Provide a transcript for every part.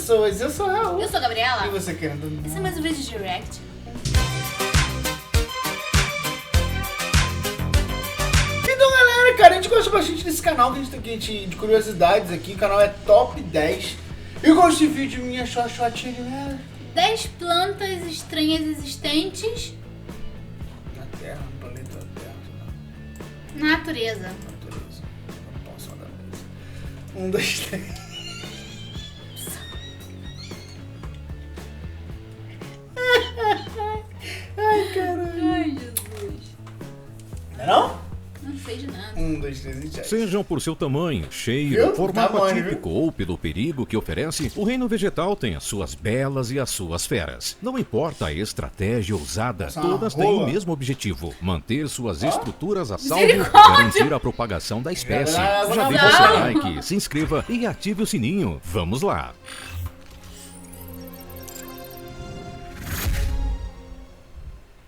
pessoas. Eu sou o Raul. Eu sou a Gabriela. E você, querendo? Esse é mais um vídeo de Direct. Então, galera, cara, a gente gosta bastante desse canal que a gente tem aqui de curiosidades aqui. O canal é Top 10. E gosto de vídeo minha xoxotinha, galera. 10 plantas estranhas existentes Na Terra, no planeta Terra. na natureza. Natureza. Não posso falar isso. 1, 2, 3. Ai, caralho. Ai, Jesus. Não é não? Não fez nada. 1, 2, 3 e 7. Sejam por seu tamanho, cheiro, Viu? formato Tamanho, atípico ou pelo perigo que oferece, o reino vegetal tem as suas belas e as suas feras. Não importa a estratégia usada, Nossa, todas uma têm o rola. mesmo objetivo: manter suas estruturas a salvo e Misericórdia! garantir a propagação da espécie. Não, Já não, deixa não. seu like, se inscreva e ative o sininho. Vamos lá!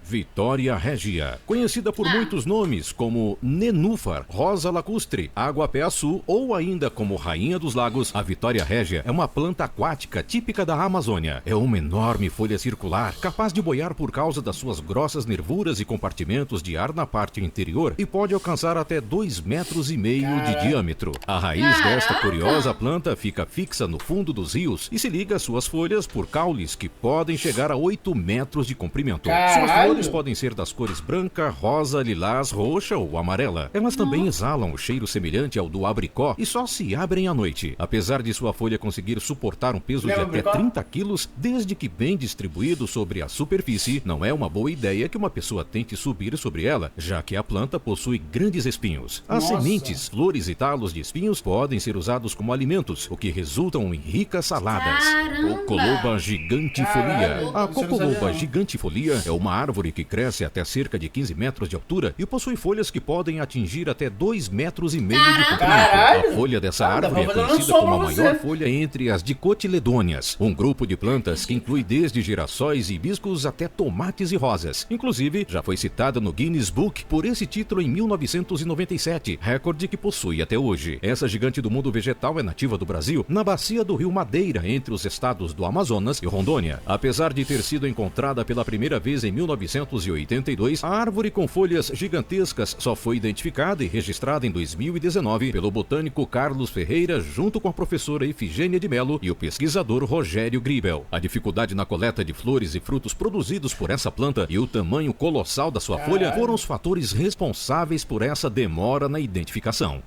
Vitória Régia, conhecida por muitos nomes como nenúfar, rosa lacustre, água-pé-açu ou ainda como rainha dos lagos, a Vitória Régia é uma planta aquática típica da Amazônia. É uma enorme folha circular, capaz de boiar por causa das suas grossas nervuras e compartimentos de ar na parte interior e pode alcançar até 2,5 metros de diâmetro. A raiz desta curiosa planta fica fixa no fundo dos rios e se liga às suas folhas por caules que podem chegar a 8 metros de comprimento. Suas flores podem ser das cores branca, rosa, lilás, roxa ou amarela. Elas também exalam o cheiro semelhante ao do abricó e só se abrem à noite. Apesar de sua folha conseguir suportar um peso de até 30 quilos, desde que bem distribuído sobre a superfície, não é uma boa ideia que uma pessoa tente subir sobre ela, já que a planta possui grandes espinhos. As sementes, flores e talos de espinhos podem ser usados como alimentos, o que resultam em ricas saladas. Caramba! Cocoloba gigantifolia. Caralho, A você não Cocoloba sabia, não. gigantifolia é uma árvore que cresce até cerca de 15 metros de altura e possui folhas que podem atingir até 2,5 metros de comprimento. Caralho! A folha dessa Ah, dá árvore é pra fazer conhecida uma como a sopa pra maior você. folha entre as dicotiledôneas, um grupo de plantas que inclui desde girassóis e hibiscos até tomates e rosas. Inclusive, já foi citada no Guinness Book por esse título em 1997, recorde que possui até hoje. Essa gigante do mundo vegetal é nativa do Brasil, na bacia do rio Madeira, entre os estados do Amazonas e Rondônia. Apesar de ter sido encontrada pela primeira vez em 1982, a árvore com folhas gigantescas só foi identificada e registrada em 2019 pelo botânico Carlos Ferreira, junto com a professora Efigênia de Mello e o pesquisador Rogério Gribel. A dificuldade na coleta de flores e frutos produzidos por essa planta e o tamanho colossal da sua folha foram os fatores responsáveis por essa demora na identificação.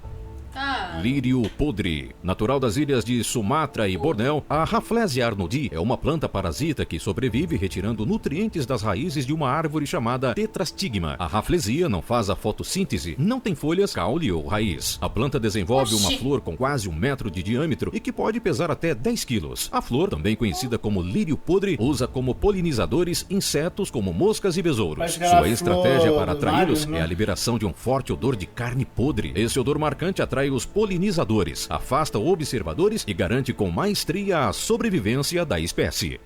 Tá. Lírio podre. Natural das ilhas de Sumatra e Bornéu, a Rafflesia arnoldii é uma planta parasita que sobrevive retirando nutrientes das raízes de uma árvore chamada tetrastigma. A Rafflesia não faz a fotossíntese, não tem folhas, caule ou raiz. A planta desenvolve uma flor com quase 1 metro de diâmetro e que pode pesar até 10 quilos. A flor, também conhecida como lírio podre, usa como polinizadores insetos como moscas e besouros. Parece aquela Sua estratégia flor para do atraí-los Mario, né? é a liberação de um forte odor de carne podre. Esse odor marcante atrai os polinizadores, afasta observadores e garante com maestria a sobrevivência da espécie.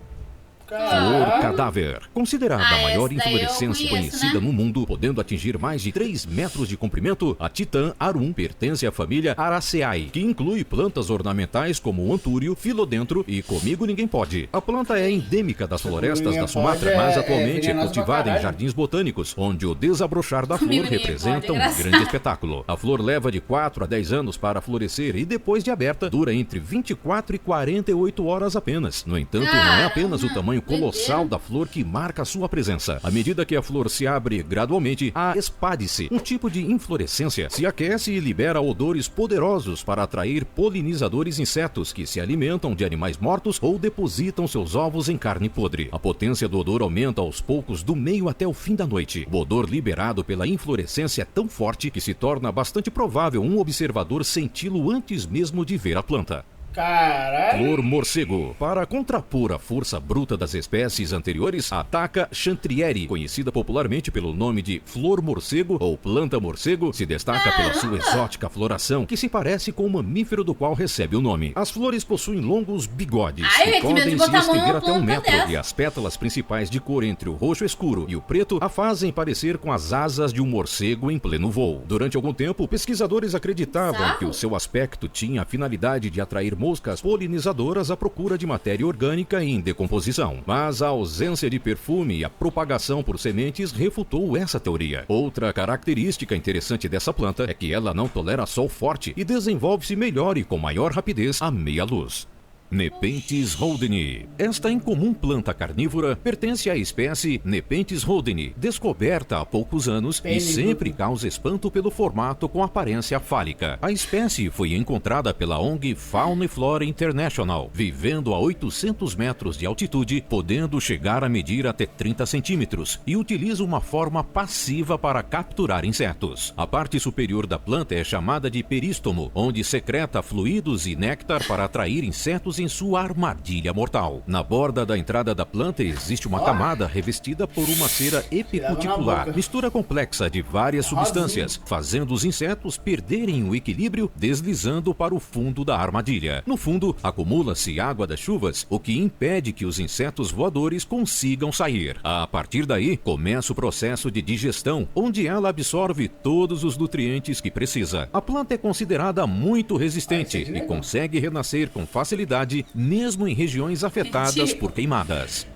Flor cadáver. Considerada a maior essa daí eu inflorescência conheço, conhecida né? no mundo, podendo atingir mais de 3 metros de comprimento, a Titã arum pertence à família Araceae, que inclui plantas ornamentais como o antúrio, filodendro e comigo ninguém pode. A planta é endêmica das florestas da Sumatra, mas atualmente é cultivada em jardins botânicos, onde o desabrochar da flor Comigo ninguém representa pode, um engraçado. grande espetáculo. A flor leva de 4 a 10 anos para florescer e depois de aberta, dura entre 24 e 48 horas apenas. No entanto, não é apenas o tamanho colossal da flor que marca sua presença. À medida que a flor se abre gradualmente, a espádice, um tipo de inflorescência, se aquece e libera odores poderosos para atrair polinizadores insetos que se alimentam de animais mortos ou depositam seus ovos em carne podre. A potência do odor aumenta aos poucos do meio até o fim da noite. O odor liberado pela inflorescência é tão forte que se torna bastante provável um observador senti-lo antes mesmo de ver a planta. Caralho. Flor morcego. Para contrapor a força bruta das espécies anteriores, ataca chantrieri, conhecida popularmente pelo nome de flor morcego ou planta morcego, se destaca pela sua exótica floração, que se parece com o mamífero do qual recebe o nome. As flores possuem longos bigodes, Ai, que que medo de podem se botar a mão estender numa até 1 planta metro, dessa. e as pétalas principais de cor entre o roxo escuro e o preto a fazem parecer com as asas de um morcego em pleno voo. Durante algum tempo, pesquisadores acreditavam Bizarro. que o seu aspecto tinha a finalidade de atrair moscas polinizadoras à procura de matéria orgânica em decomposição. Mas a ausência de perfume e a propagação por sementes refutou essa teoria. Outra característica interessante dessa planta é que ela não tolera sol forte e desenvolve-se melhor e com maior rapidez à meia luz. Nepenthes holdeni. Esta incomum planta carnívora pertence à espécie Nepenthes holdeni, descoberta há poucos anos e sempre causa espanto pelo formato com aparência fálica. A espécie foi encontrada pela ONG Fauna e Flora International, vivendo a 800 metros de altitude, podendo chegar a medir até 30 centímetros, e utiliza uma forma passiva para capturar insetos. A parte superior da planta é chamada de perístomo, onde secreta fluidos e néctar para atrair insetos em sua armadilha mortal. Na borda da entrada da planta existe uma camada revestida por uma cera epicuticular, mistura complexa de várias substâncias, fazendo os insetos perderem o equilíbrio, deslizando para o fundo da armadilha. No fundo, acumula-se água das chuvas, o que impede que os insetos voadores consigam sair. A partir daí, começa o processo de digestão, onde ela absorve todos os nutrientes que precisa. A planta é considerada muito resistente e consegue renascer com facilidade mesmo em regiões afetadas por queimadas.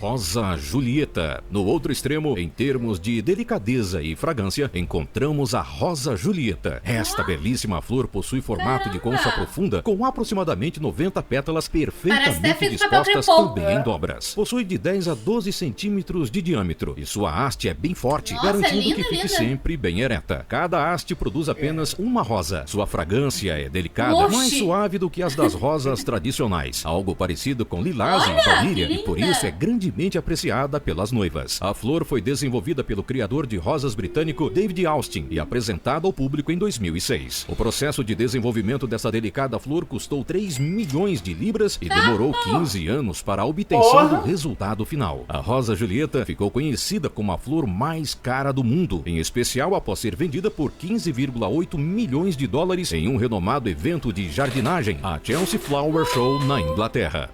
Rosa Julieta. No outro extremo, em termos de delicadeza e fragrância, encontramos a Rosa Julieta. Esta belíssima flor possui formato de concha profunda, com aproximadamente 90 pétalas perfeitamente dispostas também em dobras. Possui de 10 a 12 centímetros de diâmetro e sua haste é bem forte, garantindo que fique sempre bem ereta. Cada haste produz apenas uma rosa. Sua fragrância é delicada, mais suave do que as das rosas tradicionais, algo parecido com lilás e baunilha, e por isso é grande apreciada pelas noivas. A flor foi desenvolvida pelo criador de rosas britânico David Austin e apresentada ao público em 2006. O processo de desenvolvimento dessa delicada flor custou 3 milhões de libras e demorou 15 anos para a obtenção do resultado final. A Rosa Julieta ficou conhecida como a flor mais cara do mundo, em especial após ser vendida por 15,8 milhões de dólares em um renomado evento de jardinagem, a Chelsea Flower Show na Inglaterra.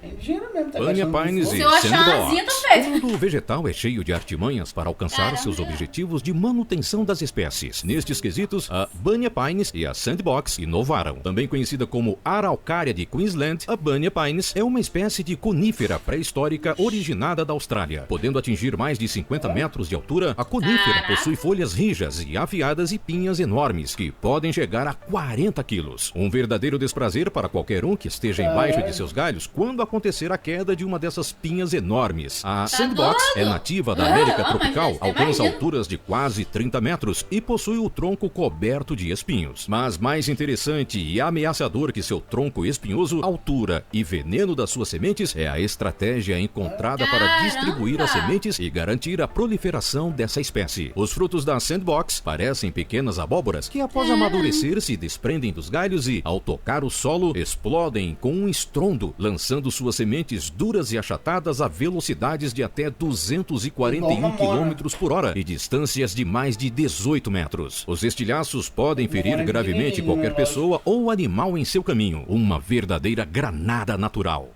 Banya Pines e Sandbox. O mundo vegetal é cheio de artimanhas para alcançar seus objetivos de manutenção das espécies. Nestes quesitos, a Banya Pines e a Sandbox inovaram. Também conhecida como Araucária de Queensland, a Banya Pines é uma espécie de conífera pré-histórica originada da Austrália. Podendo atingir mais de 50 metros de altura, a conífera possui folhas rijas e afiadas e pinhas enormes, que podem chegar a 40 quilos. Um verdadeiro desprazer para qualquer um que esteja embaixo de seus galhos quando acontecer a queda de uma dessas pinhas enormes. A Sandbox é nativa da América tropical, alcança alturas de quase 30 metros e possui o tronco coberto de espinhos. Mas mais interessante e ameaçador que seu tronco espinhoso, altura e veneno das suas sementes é a estratégia encontrada para distribuir as sementes e garantir a proliferação dessa espécie. Os frutos da Sandbox parecem pequenas abóboras que, após amadurecer, se desprendem dos galhos e, ao tocar o solo, explodem com um estrondo, lançando suas sementes duras e achatadas a velocidades de até 241 km por hora e distâncias de mais de 18 metros. Os estilhaços podem ferir gravemente qualquer pessoa ou animal em seu caminho. Uma verdadeira granada natural.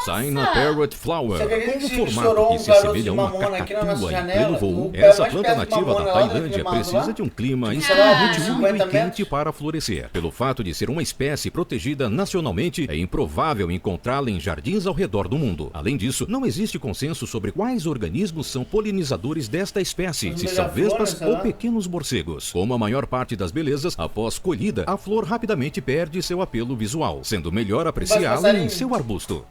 Saina Parrot Flower, com um formato que se assemelha a uma cacatua em pleno voo, essa planta nativa da Tailândia precisa de um clima extremamente úmido e quente para florescer. Pelo fato de ser uma espécie protegida nacionalmente, é improvável encontrá-la em jardins ao redor do mundo. Além disso, não existe consenso sobre quais organismos são polinizadores desta espécie, se são vespas ou pequenos morcegos. Como a maior parte das belezas, após colhida, a flor rapidamente perde seu apelo visual, sendo melhor apreciá-la em seu arbusto.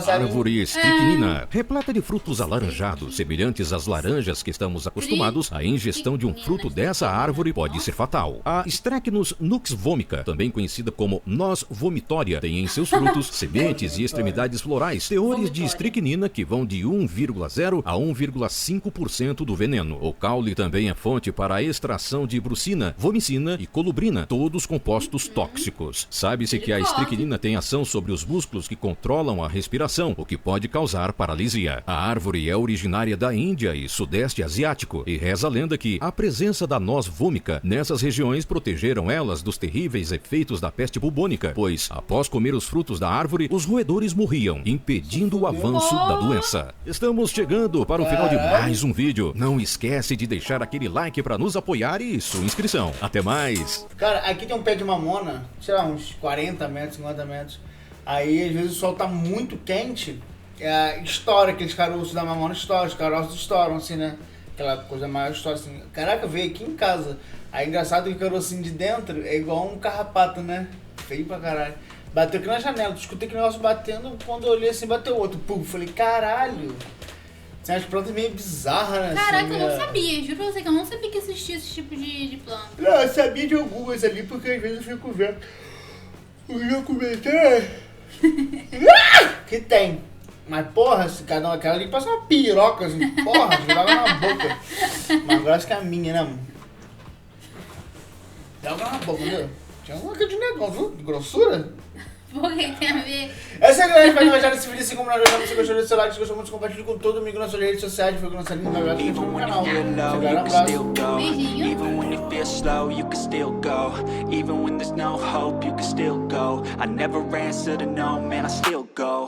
Árvore estricnina, repleta de frutos alaranjados, semelhantes às laranjas que estamos acostumados, a ingestão de um fruto dessa árvore pode ser fatal. A Strechnus nux vomica, também conhecida como noz vomitória, tem em seus frutos, sementes e extremidades florais teores de estricnina que vão de 1,0 a 1,5% do veneno. O caule também é fonte para a extração de brucina, vomicina e colubrina, todos compostos tóxicos. Sabe-se que a estricnina tem ação sobre os músculos que controlam a respiração respiração, o que pode causar paralisia. A árvore é originária da Índia e Sudeste Asiático, e reza a lenda que a presença da noz vômica nessas regiões protegeram elas dos terríveis efeitos da peste bubônica, pois, após comer os frutos da árvore, os roedores morriam, impedindo o avanço da doença. Estamos chegando para o final de mais um vídeo. Não esquece de deixar aquele like para nos apoiar e sua inscrição. Até mais! Cara, aqui tem um pé de mamona, sei lá, uns 40 metros, 50 metros. Aí, às vezes, o sol tá muito quente, estoura aqueles caroços da mamona, estoura, os caroços estouram, assim, né? Aquela coisa maior, estoura assim. Caraca, veio aqui em casa. Aí, engraçado que o carocinho de dentro é igual um carrapato, né? Feio pra caralho. Bateu aqui na janela, escutei aquele negócio batendo, quando eu olhei assim, bateu outro. Pum, falei, caralho. Tem umas plantas meio bizarras, né? Caraca, assim, eu não sabia, juro pra você que eu não sabia que existia esse tipo de planta. Não, eu sabia de algumas ali, porque às vezes eu fico vendo os documentários que tem. Mas porra, esse cada aquela ali passa uma piroca assim, porra, joga na boca. Mas agora acho que é a minha, né, mano? Joga na boca, entendeu? Tinha uma de negócio, viu? De grossura. Por que tem a ver? Essa é a grande parte de nesse vídeo, assim como nós gostamos. Se gostou desse like, se gostou muito, compartilhe com todo mundo nas suas redes sociais. Foi o que nós saímos na verdade, se inscreva no canal. Um abraço. Beijinho. Even when it feels slow, you can still go. Even when there's no hope, you can still go. I never answer to no, man, I still go.